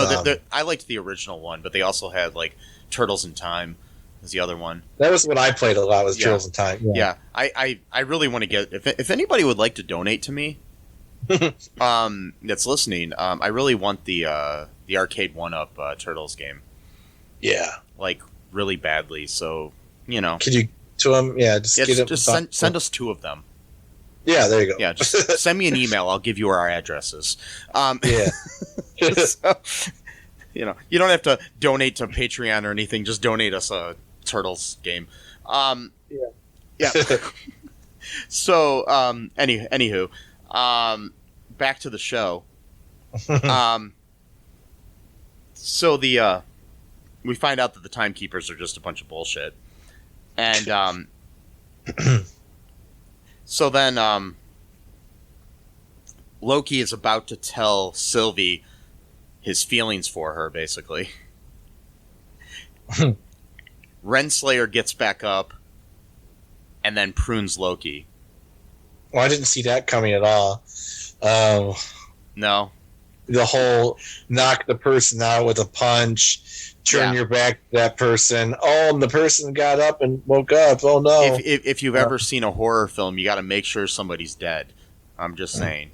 I liked the original one, but they also had like Turtles in Time was the other one. That was what I played a lot. Was Turtles in Time. Yeah. I really want to get if anybody would like to donate to me, that's listening. I really want the arcade 1-up Turtles game. Yeah. Like really badly. So Could you to them? Yeah. Just send us 2 of them. Yeah, there you go. Yeah, just send me an email. I'll give you our addresses. Yeah. So, you don't have to donate to Patreon or anything. Just donate us a Turtles game. Yeah. So, anywho, back to the show. So we find out that the timekeepers are just a bunch of bullshit, and so then Loki is about to tell Sylvie his feelings for her, basically. Renslayer gets back up and then prunes Loki. Well, I didn't see that coming at all. No. The whole knock the person out with a punch, turn your back to that person. Oh, and the person got up and woke up. Oh, no. If you've ever seen a horror film, you got to make sure somebody's dead. I'm just saying.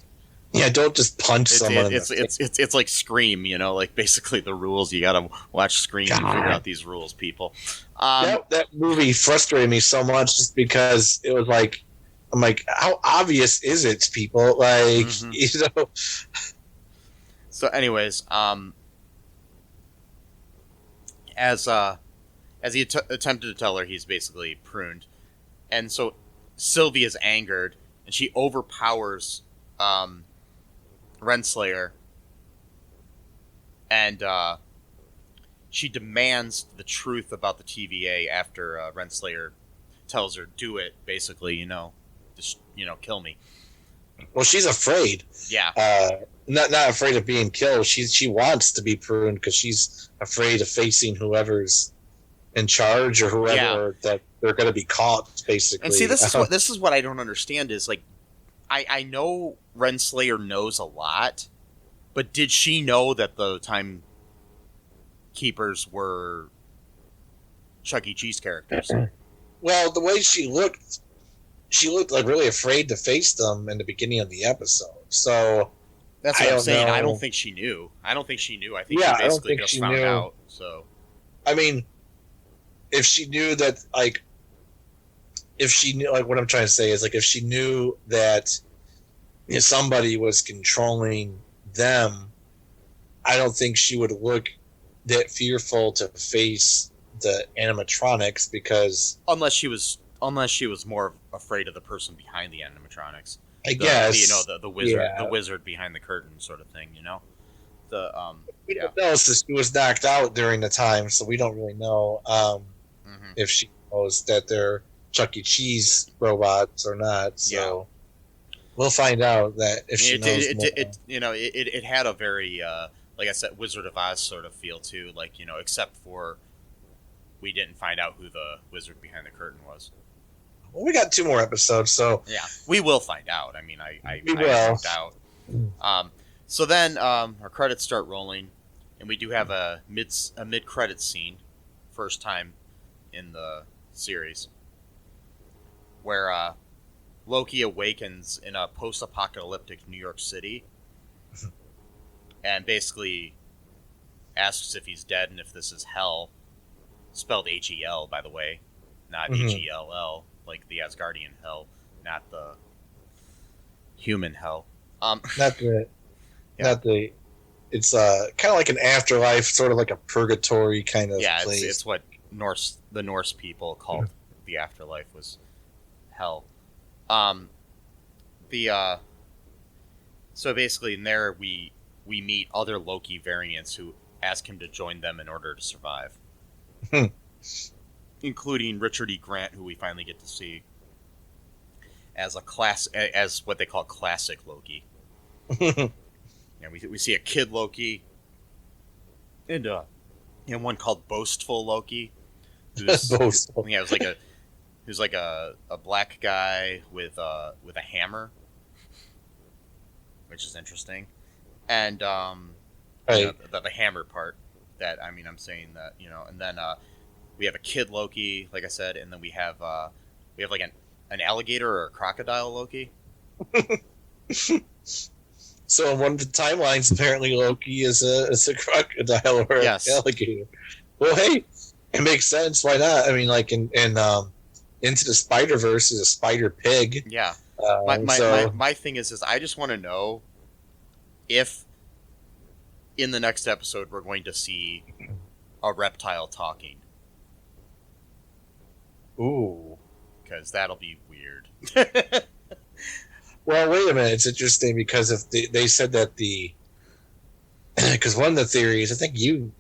Yeah, don't just punch someone. It's like Scream, like basically the rules. You got to watch Scream and figure out these rules, people. That movie frustrated me so much just because it was like, I'm like, how obvious is it, people? Like, So, anyways, as he attempted to tell her, he's basically pruned, and so Sylvie is angered, and she overpowers Renslayer, and she demands the truth about the TVA after Renslayer tells her, "Do it." Basically, just kill me. Well, she's afraid. Yeah. Not afraid of being killed. She wants to be pruned because she's afraid of facing whoever's in charge or whoever that they're going to be caught. Basically, and see, this is what I don't understand is like, I know Renslayer knows a lot, but did she know that the timekeepers were Chuck E. Cheese characters? Well, the way she looked, she looked like really afraid to face them in the beginning of the episode. So that's what I'm saying. know. I don't think she knew. I think she Yeah, I don't basically think just she found knew. out. So I mean, if she knew that, like, if she knew, like, what I'm trying to say is, like, if she knew that somebody was controlling them, I don't think she would look that fearful to face the animatronics, because unless she was more afraid of the person behind the animatronics. I guess the wizard, yeah. the wizard behind the curtain, sort of thing. We don't know, so she was knocked out during the time, so we don't really know if she knows that they're Chuck E. Cheese robots or not. So we'll find out that if she knows. It had a very like I said, Wizard of Oz sort of feel too. Like, except for we didn't find out who the wizard behind the curtain was. Well, we got 2 more episodes, so yeah, we will find out. I mean, I have no doubt. So then our credits start rolling, and we do have a mid credits scene, first time in the series, where Loki awakens in a post-apocalyptic New York City, and basically asks if he's dead and if this is hell, spelled Hel, by the way, not Hell, like the Asgardian hell, not the human hell. not the. It's kind of like an afterlife, sort of like a purgatory kind of place. It's what the Norse people called the afterlife, was hell. So basically in there we meet other Loki variants who ask him to join them in order to survive. Including Richard E. Grant, who we finally get to see as as what they call classic Loki. And we see a kid Loki and one called Boastful Loki. Boastful. Yeah, who's like a black guy with a hammer, which is interesting. And right. The hammer part, that I'm saying that, and then we have a kid Loki, like I said, and then we have like an alligator or a crocodile Loki. So in one of the timelines, apparently Loki is a crocodile or an alligator. Well, hey, it makes sense. Why not? I mean, like in Into the Spider-Verse is a spider pig. Yeah. My thing is I just want to know if in the next episode we're going to see a reptile talking. Ooh. Because that'll be weird. Well, wait a minute. It's interesting because if they said that because one of the theories, I think you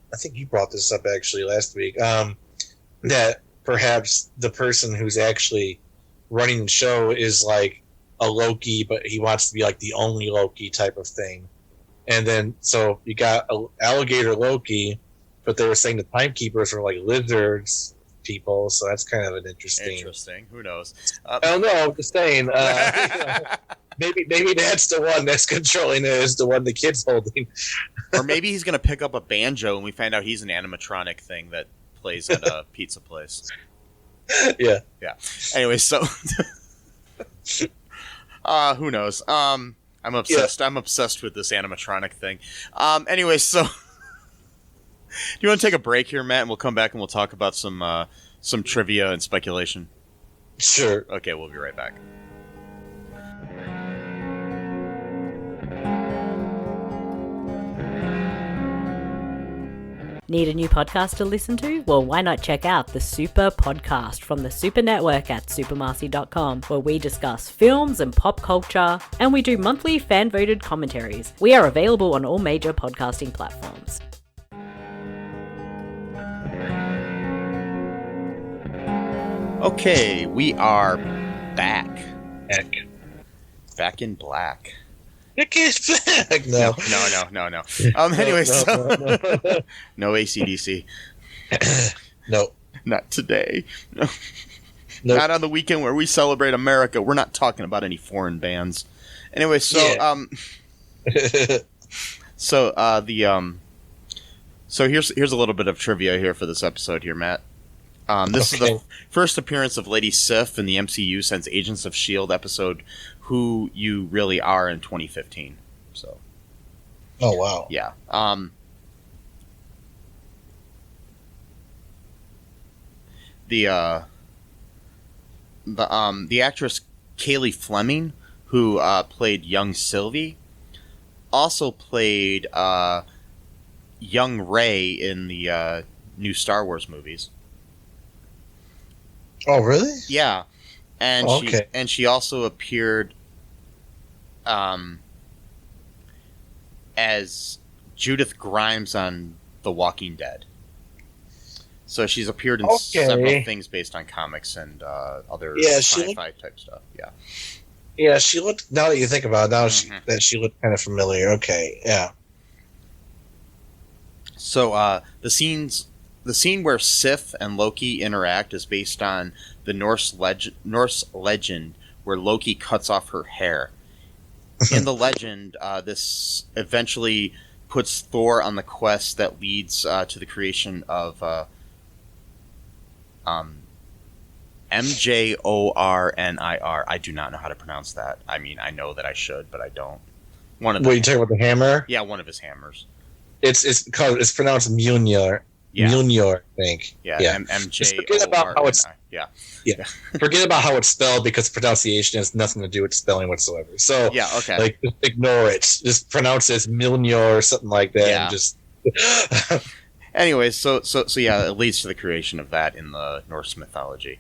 brought this up actually last week, that perhaps the person who's actually running the show is like a Loki, but he wants to be like the only Loki type of thing. And then so you got alligator Loki, but they were saying the timekeepers were like lizards people, so that's kind of an interesting. Who knows? I don't know. I'm just saying. Maybe that's the one that's controlling it, is the one the kid's holding. Or maybe he's going to pick up a banjo and we find out he's an animatronic thing that plays at a pizza place. Yeah. Anyway, so who knows? I'm obsessed. Yeah. I'm obsessed with this animatronic thing. Anyway, so do you want to take a break here, Matt, and we'll come back and we'll talk about some trivia and speculation? Sure. Okay, we'll be right back. Need a new podcast to listen to? Well, why not check out the Super Podcast from the Super Network at supermarcy.com, where we discuss films and pop culture, and we do monthly fan-voted commentaries. We are available on all major podcasting platforms. Okay, we are back. Back in black. It is back. No. Anyway, no AC/DC. No. Not today. No. Nope. Not on the weekend where we celebrate America. We're not talking about any foreign bands. Anyway, so so here's a little bit of trivia here for this episode here, Matt. This is the first appearance of Lady Sif in the MCU since Agents of S.H.I.E.L.D. episode Who You Really Are in 2015. So. Oh, wow. Yeah. The actress Kaylee Fleming, who played young Sylvie, also played young Rey in the new Star Wars movies. Oh, really? Yeah, and she also appeared as Judith Grimes on The Walking Dead. So she's appeared in several things based on comics and other sci-fi type stuff. Yeah. Yeah, she looked. Now that you think about it, she looked kind of familiar. Okay, yeah. So the scene where Sif and Loki interact is based on the Norse legend where Loki cuts off her hair. In the legend, this eventually puts Thor on the quest that leads to the creation of Mjornir. I do not know how to pronounce that. I mean, I know that I should, but I don't. What are you talking about? The hammer? Yeah, one of his hammers. It's pronounced Mjolnir. Yeah. Mjolnir, I think. Yeah. MJ. Forget about how it's. Yeah. Forget about how it's spelled because pronunciation has nothing to do with spelling whatsoever. So yeah, okay. Like, just ignore it. Just pronounce it as Mjolnir or something like that. Yeah. And just. Anyways, so yeah, it leads to the creation of that in the Norse mythology.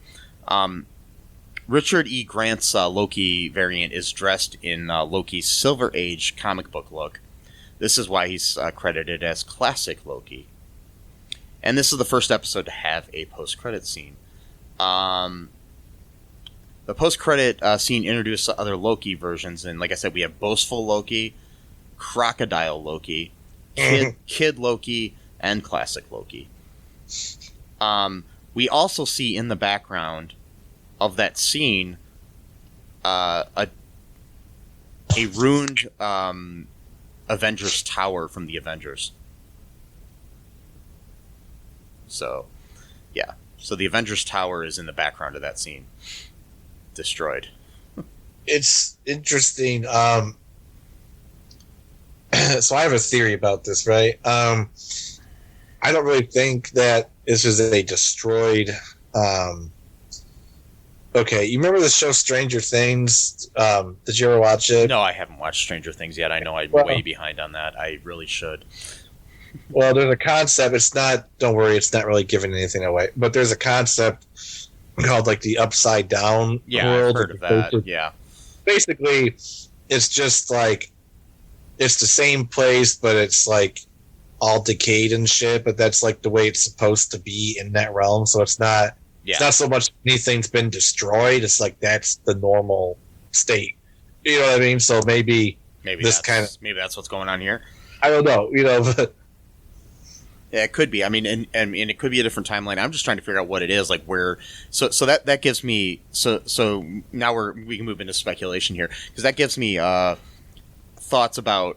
Richard E. Grant's Loki variant is dressed in Loki's Silver Age comic book look. This is why he's credited as Classic Loki. And this is the first episode to have a post-credit scene. The post-credit scene introduced other Loki versions, and like I said, we have Boastful Loki, Crocodile Loki, Kid Loki, and Classic Loki. We also see in the background of that scene a ruined Avengers Tower from the Avengers. So, yeah. So the Avengers Tower is in the background of that scene. Destroyed. It's interesting. So I have a theory about this, right? I don't really think that this is a destroyed. Okay, you remember the show Stranger Things? Did you ever watch it? No, I haven't watched Stranger Things yet. I know I'm way behind on that. I really should. Well, there's a concept. It's not. Don't worry, it's not really giving anything away. But there's a concept called like the upside down world. I've heard of that. Yeah. Basically, it's just like it's the same place, but it's like all decayed and shit. But that's like the way it's supposed to be in that realm. So it's not. Yeah. It's not so much anything's been destroyed. It's like that's the normal state. You know what I mean? So maybe that's what's going on here. I don't know. But. Yeah, it could be. I mean, and it could be a different timeline. I'm just trying to figure out what it is, like where. So that gives me. So now we can move into speculation here because that gives me thoughts about.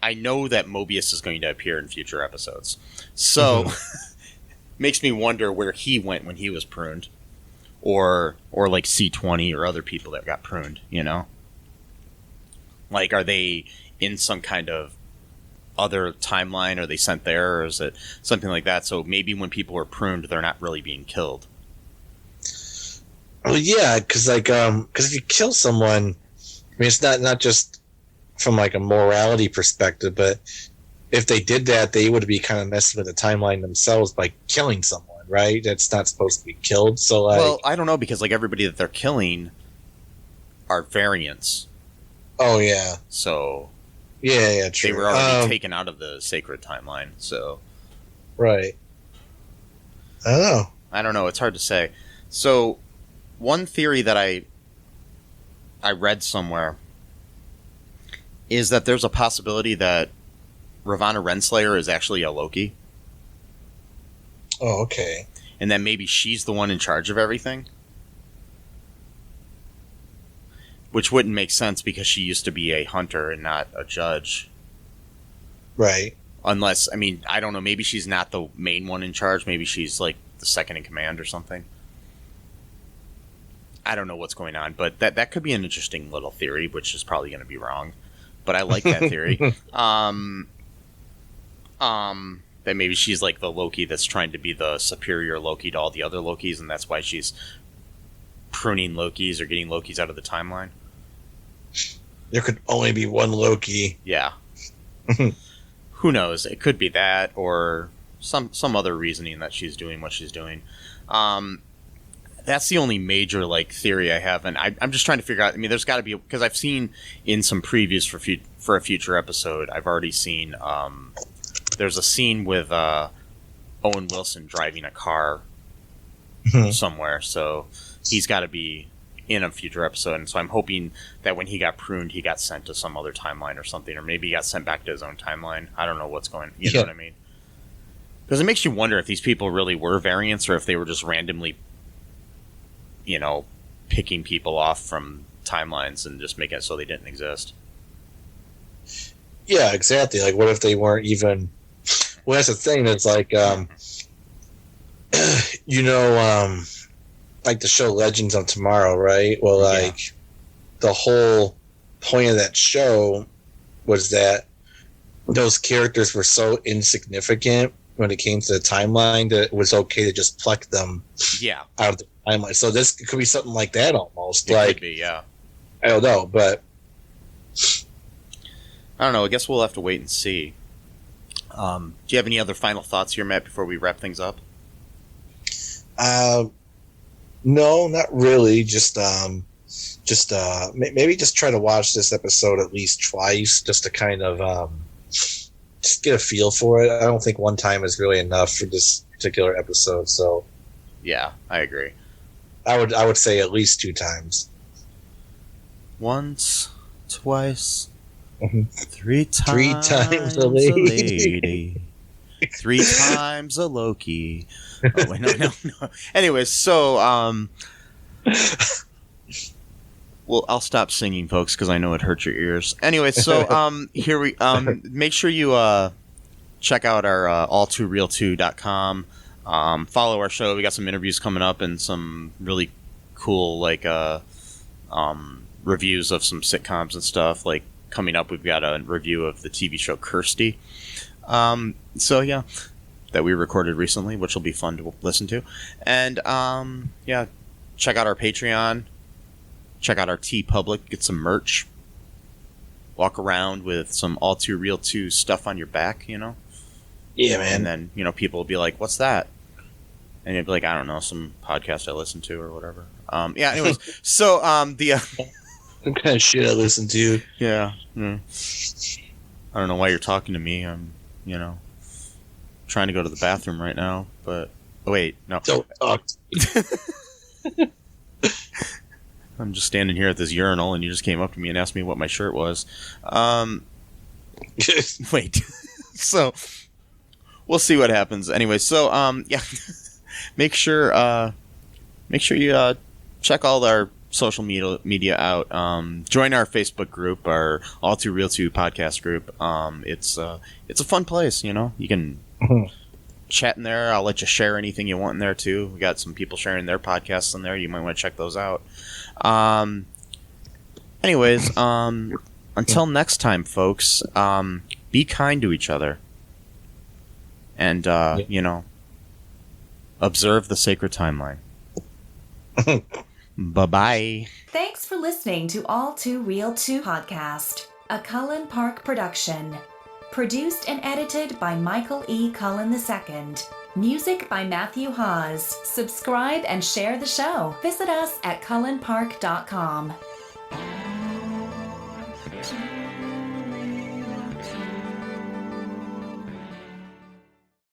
I know that Mobius is going to appear in future episodes, so makes me wonder where he went when he was pruned, or like C-20 or other people that got pruned. Like, are they in some kind of other timeline? Are they sent there, or is it something like that? So maybe when people are pruned, they're not really being killed. Well, yeah, because if you kill someone, I mean, it's not just from like a morality perspective, but if they did that, they would be kind of messing with the timeline themselves by killing someone, right? That's not supposed to be killed. So, well, I don't know, because like everybody that they're killing are variants. Oh yeah. So. Yeah, true. They were already taken out of the sacred timeline, so. Right. I don't know. It's hard to say. So, one theory that I read somewhere is that there's a possibility that Ravonna Renslayer is actually a Loki. Oh, okay. And that maybe she's the one in charge of everything. Which wouldn't make sense because she used to be a hunter and not a judge. Right. Unless, I mean, I don't know, maybe she's not the main one in charge. Maybe she's like the second in command or something. I don't know what's going on, but that could be an interesting little theory, which is probably going to be wrong. But I like that theory. That maybe she's like the Loki that's trying to be the superior Loki to all the other Lokis, and that's why she's pruning Lokis or getting Lokis out of the timeline. There could only be one Loki. Yeah. Who knows? It could be that, or some other reasoning that she's doing what she's doing. That's the only major like theory I have, and I'm just trying to figure out. I mean, there's got to be, because I've seen in some previews for a future episode, I've already seen there's a scene with Owen Wilson driving a car somewhere, so he's got to be in a future episode, and so I'm hoping that when he got pruned, he got sent to some other timeline or something, or maybe he got sent back to his own timeline. I don't know what's going. You know what I mean? Because it makes you wonder if these people really were variants, or if they were just randomly, picking people off from timelines and just making it so they didn't exist. Yeah, exactly. Like, what if they weren't even? Well, that's the thing. It's like, like the show Legends of Tomorrow, right? Well, like the whole point of that show was that those characters were so insignificant when it came to the timeline that it was okay to just pluck them out of the timeline. So this could be something like that almost. It could be, yeah. I don't know, but I don't know. I guess we'll have to wait and see. Do you have any other final thoughts here, Matt, before we wrap things up? No, not really. Just maybe just try to watch this episode at least twice, just to kind of just get a feel for it. I don't think one time is really enough for this particular episode. So, yeah, I agree. I would say at least 2 times. Once, twice, 3 times. 3 times a lady. 3 times a Loki. Oh, wait, no. Anyways, so, well, I'll stop singing, folks, because I know it hurts your ears. Anyway, so, here we, make sure you, check out our, all2real2.com. Follow our show. We got some interviews coming up and some really cool, like, reviews of some sitcoms and stuff. Like, coming up, we've got a review of the TV show Kirstie. So yeah, that we recorded recently, which will be fun to listen to. And, check out our Patreon, check out our TeePublic, get some merch, walk around with some All Too Real 2 stuff on your back, Yeah, man. And then, people will be like, what's that? And you'd be like, I don't know, some podcast I listen to or whatever. Anyways, so, What kind of shit I listen to? Yeah. I don't know why you're talking to me. I'm, trying to go to the bathroom right now, but... Oh, wait, no. Don't talk to me. I'm just standing here at this urinal, and you just came up to me and asked me what my shirt was. Wait. So, we'll see what happens. Anyway, so, make sure you check all our social media out. Join our Facebook group, our All Too Real 2 podcast group. It's a fun place, you can chat in there. I'll let you share anything you want in there too. We got some people sharing their podcasts in there. You might want to check those out. Anyways, until next time, folks, be kind to each other and observe the sacred timeline. Bye-bye. Thanks for listening to All Too Real 2 podcast, a Cullen Park production. Produced and edited by Michael E. Cullen II. Music by Matthew Hawes. Subscribe and share the show. Visit us at cullenpark.com.